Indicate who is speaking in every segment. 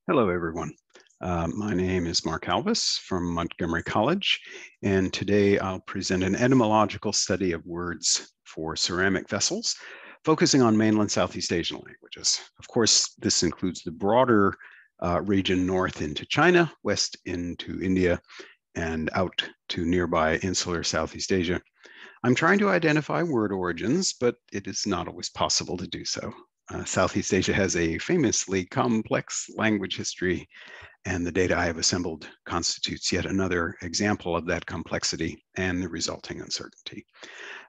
Speaker 1: Hello, everyone. My name is Mark Alvis from Montgomery College, and today I'll present an etymological study of words for ceramic vessels, focusing on mainland Southeast Asian languages. Of course, this includes the broader region north into China, west into India, and out to nearby insular Southeast Asia. I'm trying to identify word origins, but it is not always possible to do so. Southeast Asia has a famously complex language history, and the data I have assembled constitutes yet another example of that complexity and the resulting uncertainty.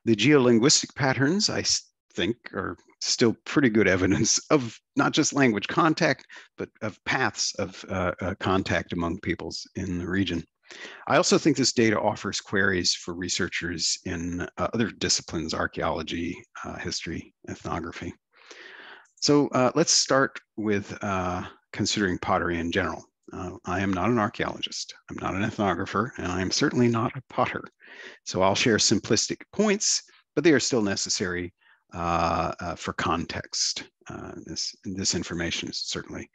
Speaker 1: The geolinguistic patterns, I think, are still pretty good evidence of not just language contact, but of paths of contact among peoples in the region. I also think this data offers queries for researchers in other disciplines, archaeology, history, ethnography. So let's start with considering pottery in general. I am not an archaeologist, I'm not an ethnographer, and I'm certainly not a potter. So I'll share simplistic points, but they are still necessary for context. This information is certainly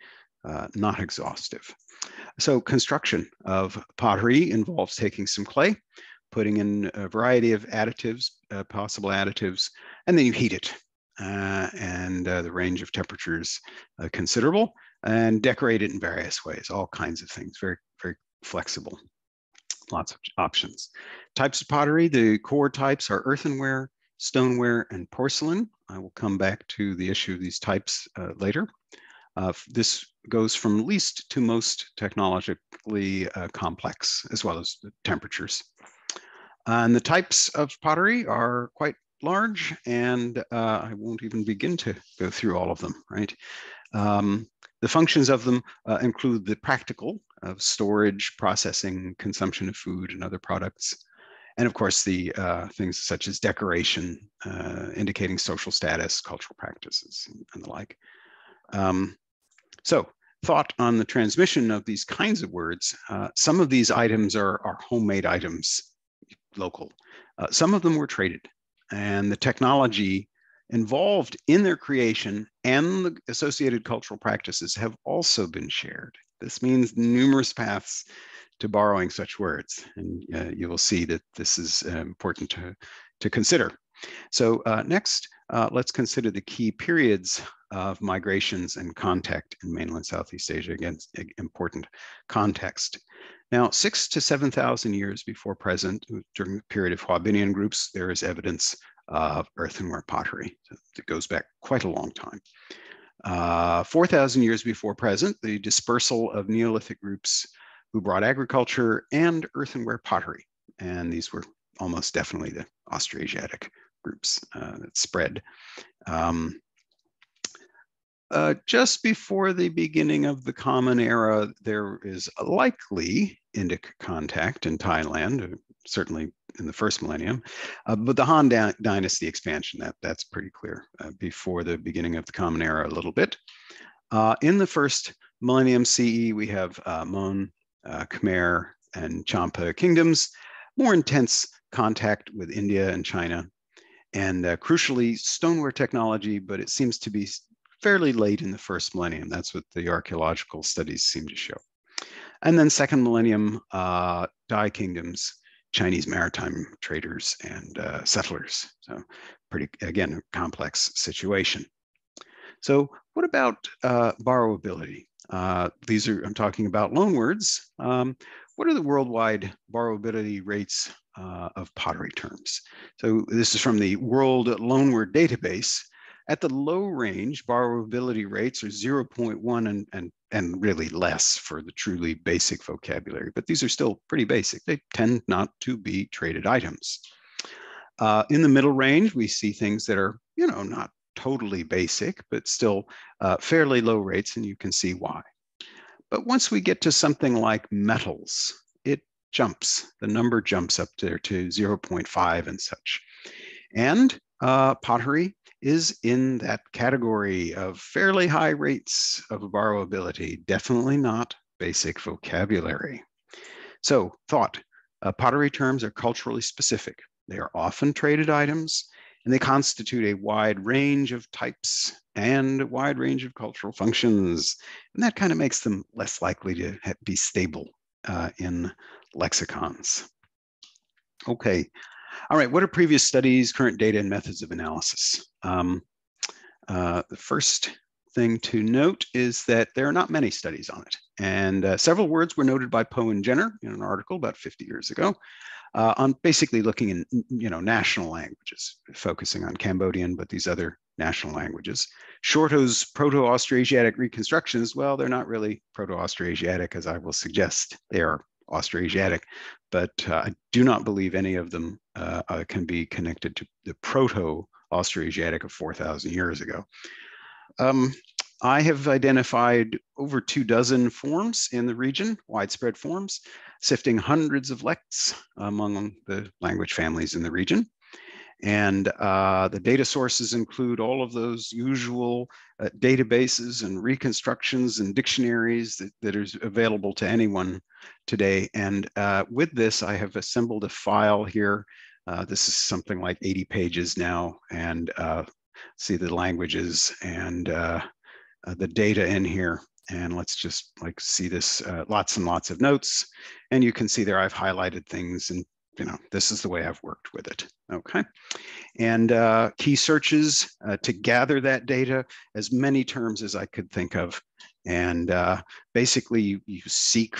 Speaker 1: not exhaustive. So construction of pottery involves taking some clay, putting in a variety of additives, possible additives, and then you heat it. The range of temperatures considerable, and decorate it in various ways, all kinds of things, very, very flexible, lots of options. Types of pottery, the core types are earthenware, stoneware, and porcelain. I will come back to the issue of these types later. This goes from least to most technologically complex, as well as the temperatures. And the types of pottery are quite large, and I won't even begin to go through all of them, right? The functions of them include the practical of storage, processing, consumption of food and other products, and of course the things such as decoration, indicating social status, cultural practices, and the like. So thought on the transmission of these kinds of words. Some of these items are homemade items, local. Some of them were traded, and the technology involved in their creation and the associated cultural practices have also been shared. This means numerous paths to borrowing such words, and you will see that this is important to consider. So next, let's consider the key periods of migrations and contact in mainland Southeast Asia. Again, important context. Now, 6,000 to 7,000 years before present, during the period of Huabinian groups, there is evidence of earthenware pottery. So it goes back quite a long time. 4,000 years before present, the dispersal of Neolithic groups who brought agriculture and earthenware pottery. And these were almost definitely the Austroasiatic groups that spread. Just before the beginning of the Common Era, there is a likely Indic contact in Thailand, certainly in the first millennium, but the Han Dynasty expansion, that's pretty clear, before the beginning of the Common Era a little bit. In the first millennium CE, we have Mon, Khmer, and Champa kingdoms, more intense contact with India and China, and crucially, stoneware technology, but it seems to be fairly late in the first millennium. That's what the archaeological studies seem to show. And then second millennium, Dai kingdoms, Chinese maritime traders and settlers. So pretty, again, a complex situation. So what about borrowability? I'm talking about loanwords. What are the worldwide borrowability rates of pottery terms? So this is from the World Loanword Database. At the low range, borrowability rates are 0.1 and really less for the truly basic vocabulary, but these are still pretty basic. They tend not to be traded items. In the middle range, we see things that are, not totally basic, but still fairly low rates, and you can see why. But once we get to something like metals, it jumps. The number jumps up there to 0.5 and such. And pottery is in that category of fairly high rates of borrowability, definitely not basic vocabulary. So thought, pottery terms are culturally specific. They are often traded items, and they constitute a wide range of types and a wide range of cultural functions. And that kind of makes them less likely to be stable in lexicons. Okay, all right, what are previous studies, current data, and methods of analysis? The first thing to note is that there are not many studies on it. And several words were noted by Poe and Jenner in an article about 50 years ago on basically looking in, national languages, focusing on Cambodian, but these other national languages. Shorto's Proto-Austroasiatic reconstructions, well, they're not really Proto-Austroasiatic, as I will suggest. They are Austroasiatic, but I do not believe any of them can be connected to the Proto-Austroasiatic of 4,000 years ago. I have identified over 24 forms in the region, widespread forms, sifting hundreds of lects among the language families in the region. And the data sources include all of those usual databases and reconstructions and dictionaries that are available to anyone today. And with this, I have assembled a file here. This is something like 80 pages now, and see the languages and the data in here. And let's just see this, lots and lots of notes. And you can see there I've highlighted things, and this is the way I've worked with it, okay? And key searches to gather that data, as many terms as I could think of. And basically you seek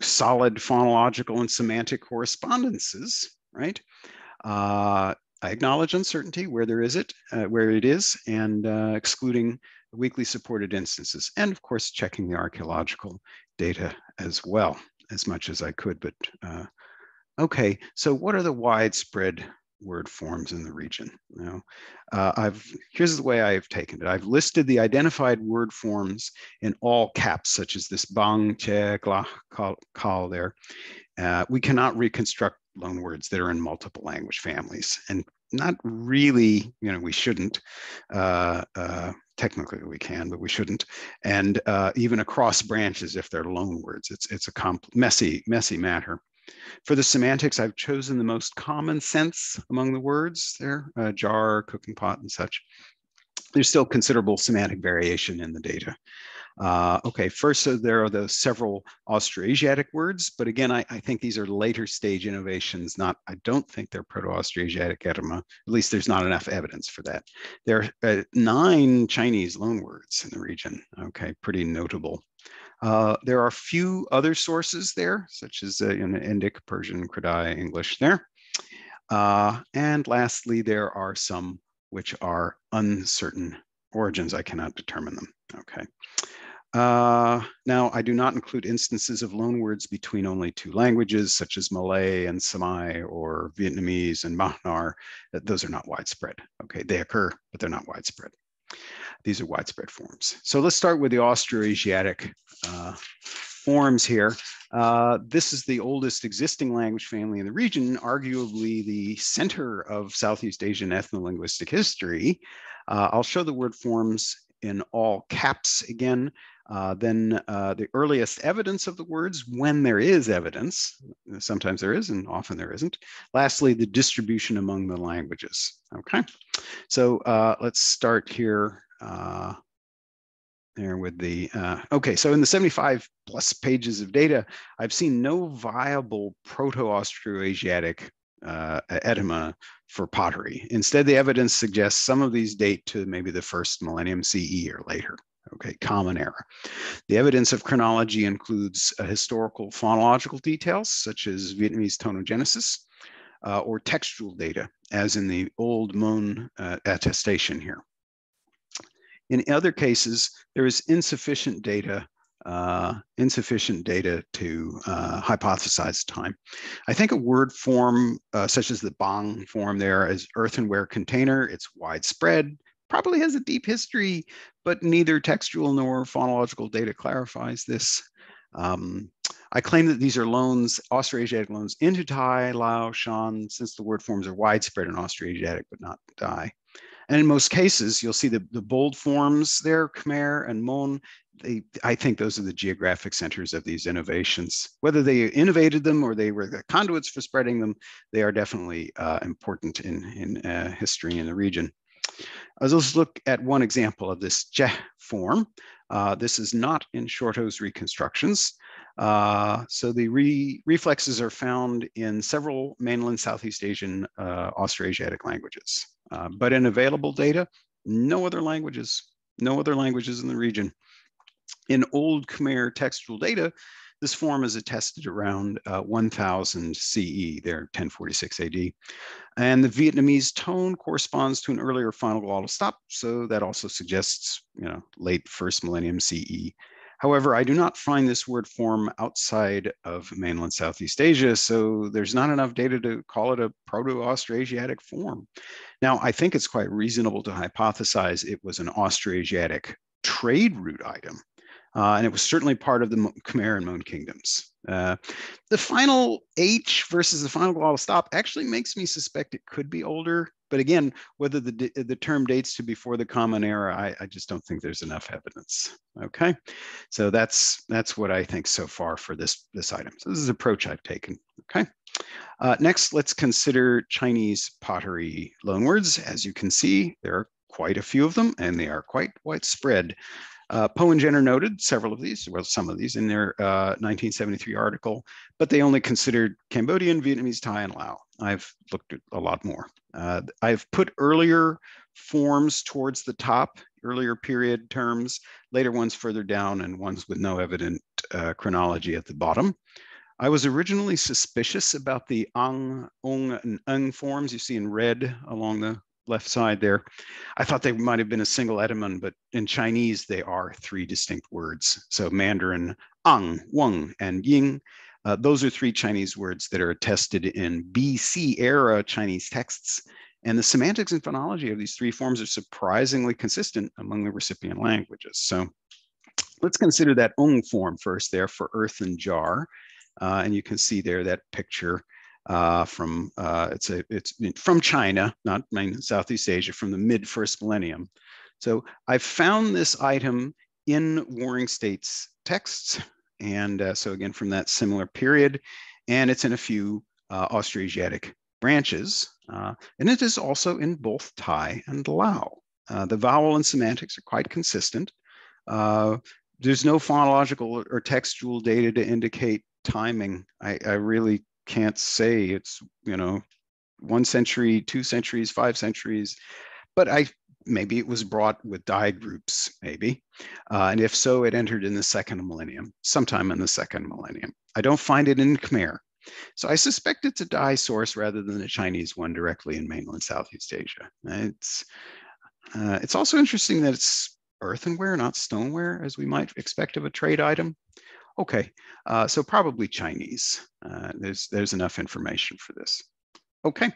Speaker 1: solid phonological and semantic correspondences, right? I acknowledge uncertainty where it is, and excluding weakly supported instances, and of course checking the archaeological data as well, as much as I could. But okay, so what are the widespread word forms in the region? Here's the way I've taken it. I've listed the identified word forms in all caps, such as this bang, che, gla, kal there. We cannot reconstruct loan words that are in multiple language families, and not really, we shouldn't. Technically we can, but we shouldn't. And even across branches, if they're loan words, it's a messy matter. For the semantics, I've chosen the most common sense among the words there, jar, cooking pot, and such. There's still considerable semantic variation in the data. Okay, first, so there are those several Austroasiatic words, but again, I think these are later stage innovations. I don't think they're Proto-Austroasiatic etymology. At least there's not enough evidence for that. There are 9 Chinese loanwords in the region. Okay, pretty notable. There are a few other sources there, such as Indic, Persian, Kradai, English there. And lastly, there are some which are uncertain origins. I cannot determine them. Okay. Now, I do not include instances of loanwords between only 2 languages, such as Malay and Semai, or Vietnamese and Mahnar. Those are not widespread. Okay, they occur, but they're not widespread. These are widespread forms. So let's start with the Austroasiatic forms here. This is the oldest existing language family in the region, arguably the center of Southeast Asian ethno-linguistic history. I'll show the word forms in all caps again. Then the earliest evidence of the words, when there is evidence. Sometimes there is, and often there isn't. Lastly, the distribution among the languages. Okay, so let's start here. There with the, okay, so in the 75 plus pages of data, I've seen no viable Proto-Austroasiatic etymology for pottery. Instead, the evidence suggests some of these date to maybe the 1st millennium CE or later. Okay, common era. The evidence of chronology includes historical phonological details, such as Vietnamese tonogenesis, or textual data, as in the old Mon attestation here. In other cases, there is insufficient data to hypothesize time. I think a word form such as the bang form there is earthenware container. It's widespread, probably has a deep history, but neither textual nor phonological data clarifies this. I claim that these are loans, Austroasiatic loans into Thai, Lao, Shan, since the word forms are widespread in Austroasiatic, but not Thai. And in most cases, you'll see the bold forms there, Khmer and Mon, I think those are the geographic centers of these innovations. Whether they innovated them or they were the conduits for spreading them, they are definitely important in history in the region. Let's look at one example of this je form. This is not in Shorto's reconstructions. So the reflexes are found in several mainland Southeast Asian Austroasiatic languages. But in available data, no other languages in the region. In Old Khmer textual data, this form is attested around 1000 CE, there 1046 AD. And the Vietnamese tone corresponds to an earlier final glottal stop, so that also suggests, late first millennium CE. However, I do not find this word form outside of mainland Southeast Asia, so there's not enough data to call it a Proto-Austroasiatic form. Now, I think it's quite reasonable to hypothesize it was an Austroasiatic trade route item, and it was certainly part of the Khmer and Mon kingdoms. The final H versus the final glottal stop actually makes me suspect it could be older. But again, whether the term dates to before the Common Era, I just don't think there's enough evidence. Okay, so that's what I think so far for this item. So this is the approach I've taken. Okay, next let's consider Chinese pottery loanwords. As you can see, there are quite a few of them, and they are quite widespread. Poe and Jenner noted several of these, well, some of these in their 1973 article, but they only considered Cambodian, Vietnamese, Thai, and Lao. I've looked at a lot more. I've put earlier forms towards the top, earlier period terms, later ones further down, and ones with no evident chronology at the bottom. I was originally suspicious about the ang, ong, and ung forms you see in red along the left side there. I thought they might have been a single etymon, but in Chinese, they are three distinct words. So Mandarin, ang, weng, and ying. Those are three Chinese words that are attested in BC era Chinese texts. And the semantics and phonology of these three forms are surprisingly consistent among the recipient languages. So let's consider that ong form first there for earth and jar. And you can see there that picture from it's from China, not mainland Southeast Asia, from the mid first millennium. So I found this item in Warring States texts, and so again from that similar period, and it's in a few Austroasiatic branches, and it is also in both Thai and Lao. The vowel and semantics are quite consistent. There's no phonological or textual data to indicate timing. I really can't say it's 1 century, 2 centuries, 5 centuries, but maybe it was brought with Dai groups, maybe, and if so, it entered in the second millennium, sometime in the second millennium. I don't find it in Khmer, so I suspect it's a Dai source rather than a Chinese one directly in mainland Southeast Asia. It's also interesting that it's earthenware, not stoneware, as we might expect of a trade item. Okay, so probably Chinese. There's enough information for this. Okay,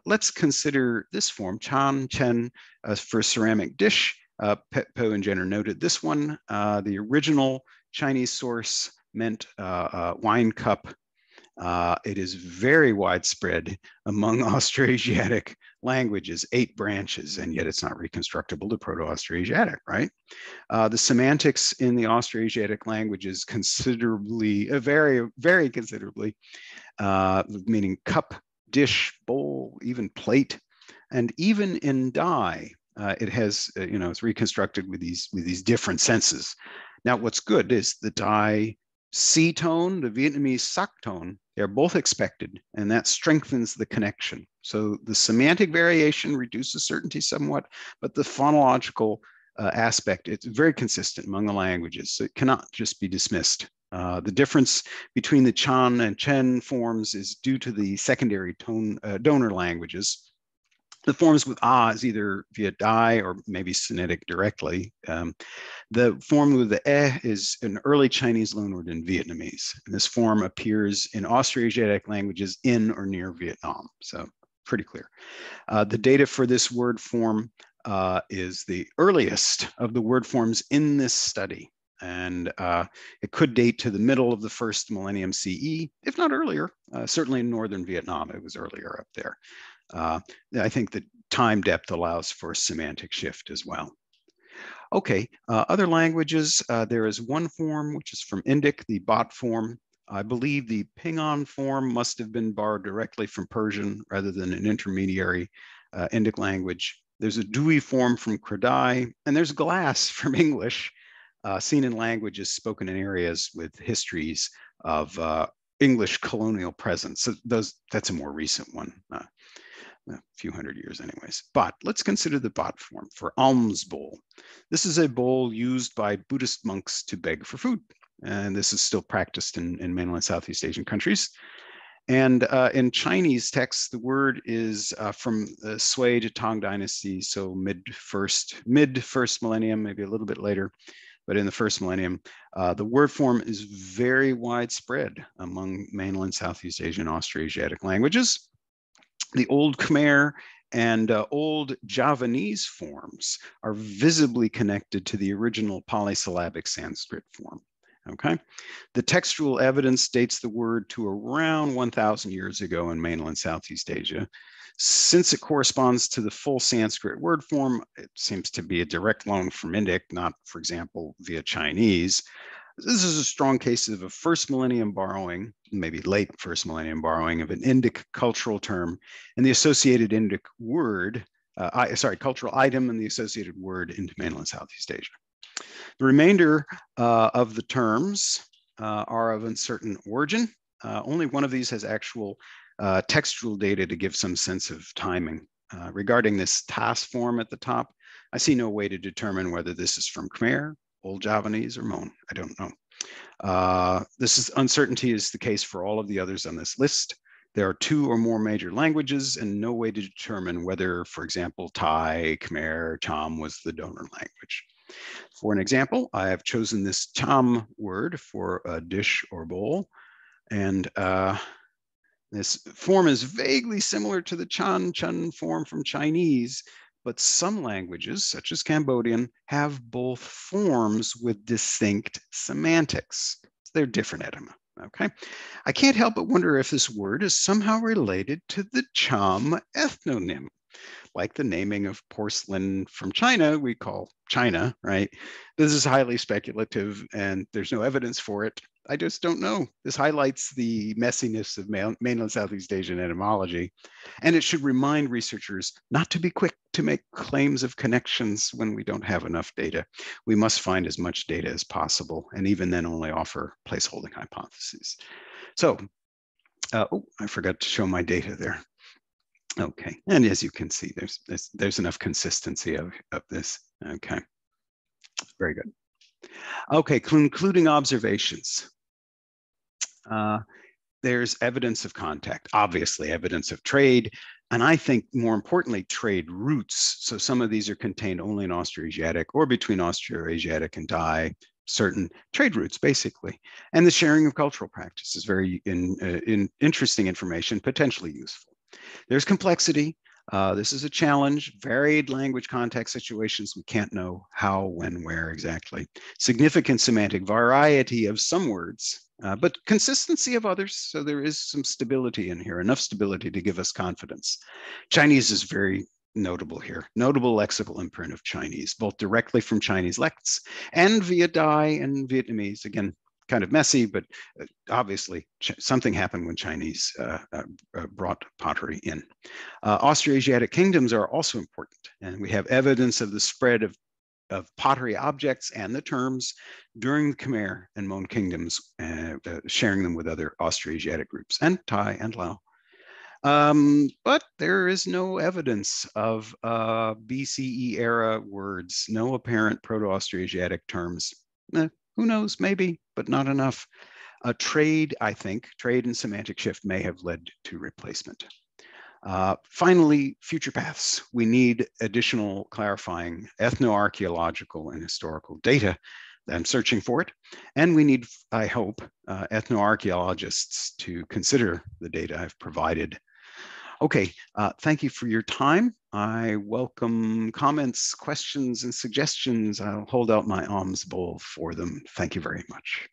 Speaker 1: let's consider this form, chan, chen, for ceramic dish. Poe and Jenner noted this one. The original Chinese source meant wine cup. It is very widespread among Austroasiatic languages, 8 branches, and yet it's not reconstructible to Proto-Austroasiatic, right? The semantics in the Austroasiatic languages considerably, very considerably, meaning cup, dish, bowl, even plate, and even in Dai, it has, it's reconstructed with these different senses. Now, what's good is the Dai C tone, the Vietnamese sak tone, they're both expected, and that strengthens the connection. So the semantic variation reduces certainty somewhat, but the phonological aspect, it's very consistent among the languages, so it cannot just be dismissed. The difference between the Chan and Chen forms is due to the secondary donor languages. The forms with is either via Dai or maybe Sinitic directly. The form with the is an early Chinese loanword in Vietnamese. And this form appears in Austroasiatic languages in or near Vietnam. So pretty clear. The data for this word form is the earliest of the word forms in this study. And it could date to the middle of the first millennium CE, if not earlier. Certainly in northern Vietnam, it was earlier up there. I think the time depth allows for semantic shift as well. Okay, other languages, there is one form, which is from Indic, the Bot form. I believe the Pingon form must have been borrowed directly from Persian rather than an intermediary Indic language. There's a Dewey form from Kradai, and there's Glass from English, seen in languages spoken in areas with histories of English colonial presence. So that's a more recent one, a few hundred years anyways. But let's consider the Bot form for alms bowl. This is a bowl used by Buddhist monks to beg for food. And this is still practiced in mainland Southeast Asian countries. And in Chinese texts, the word is from the Sui to Tang dynasty, so mid first millennium, maybe a little bit later. But in the first millennium, the word form is very widespread among mainland Southeast Asian Austroasiatic languages. The Old Khmer and Old Javanese forms are visibly connected to the original polysyllabic Sanskrit form. Okay, the textual evidence dates the word to around 1,000 years ago in mainland Southeast Asia. Since it corresponds to the full Sanskrit word form, it seems to be a direct loan from Indic, not, for example, via Chinese. This is a strong case of a first millennium borrowing, maybe late first millennium borrowing of an Indic cultural term and the associated Indic word, cultural item and the associated word into mainland Southeast Asia. The remainder of the terms are of uncertain origin. Only one of these has actual textual data to give some sense of timing. Regarding this task form at the top, I see no way to determine whether this is from Khmer, Old Javanese, or Mon. I don't know. Uncertainty is the case for all of the others on this list. There are 2 or more major languages and no way to determine whether, for example, Thai, Khmer, Cham was the donor language. For an example, I have chosen this Cham word for a dish or bowl, and this form is vaguely similar to the Chan Chun form from Chinese, but some languages, such as Cambodian, have both forms with distinct semantics. They're different etymology. Okay, I can't help but wonder if this word is somehow related to the Cham ethnonym. Like the naming of porcelain from China, we call China, right? This is highly speculative and there's no evidence for it. I just don't know. This highlights the messiness of mainland Southeast Asian etymology. And it should remind researchers not to be quick to make claims of connections when we don't have enough data. We must find as much data as possible, and even then only offer placeholding hypotheses. So, I forgot to show my data there. Okay, and as you can see, there's enough consistency of this. Okay, very good. Okay, concluding observations. There's evidence of contact, obviously evidence of trade, and I think more importantly, trade routes. So some of these are contained only in Austroasiatic or between Austroasiatic and Thai, certain trade routes, basically. And the sharing of cultural practices, very interesting information, potentially useful. There's complexity. This is a challenge. Varied language context situations. We can't know how, when, where exactly. Significant semantic variety of some words, but consistency of others. So there is some stability in here, enough stability to give us confidence. Chinese is very notable here. Notable lexical imprint of Chinese, both directly from Chinese lects and via Dai and Vietnamese. Again, kind of messy, but obviously something happened when Chinese brought pottery in. Austroasiatic kingdoms are also important, and we have evidence of the spread of pottery objects and the terms during the Khmer and Mon kingdoms, sharing them with other Austroasiatic groups, and Thai and Lao. But there is no evidence of BCE era words, no apparent Proto-Austroasiatic terms. Who knows, maybe, but not enough. Trade, I think, trade and semantic shift may have led to replacement. Finally, future paths. We need additional clarifying ethnoarchaeological and historical data. I'm searching for it. And we need, I hope, ethnoarchaeologists to consider the data I've provided. Okay, thank you for your time. I welcome comments, questions, and suggestions. I'll hold out my alms bowl for them. Thank you very much.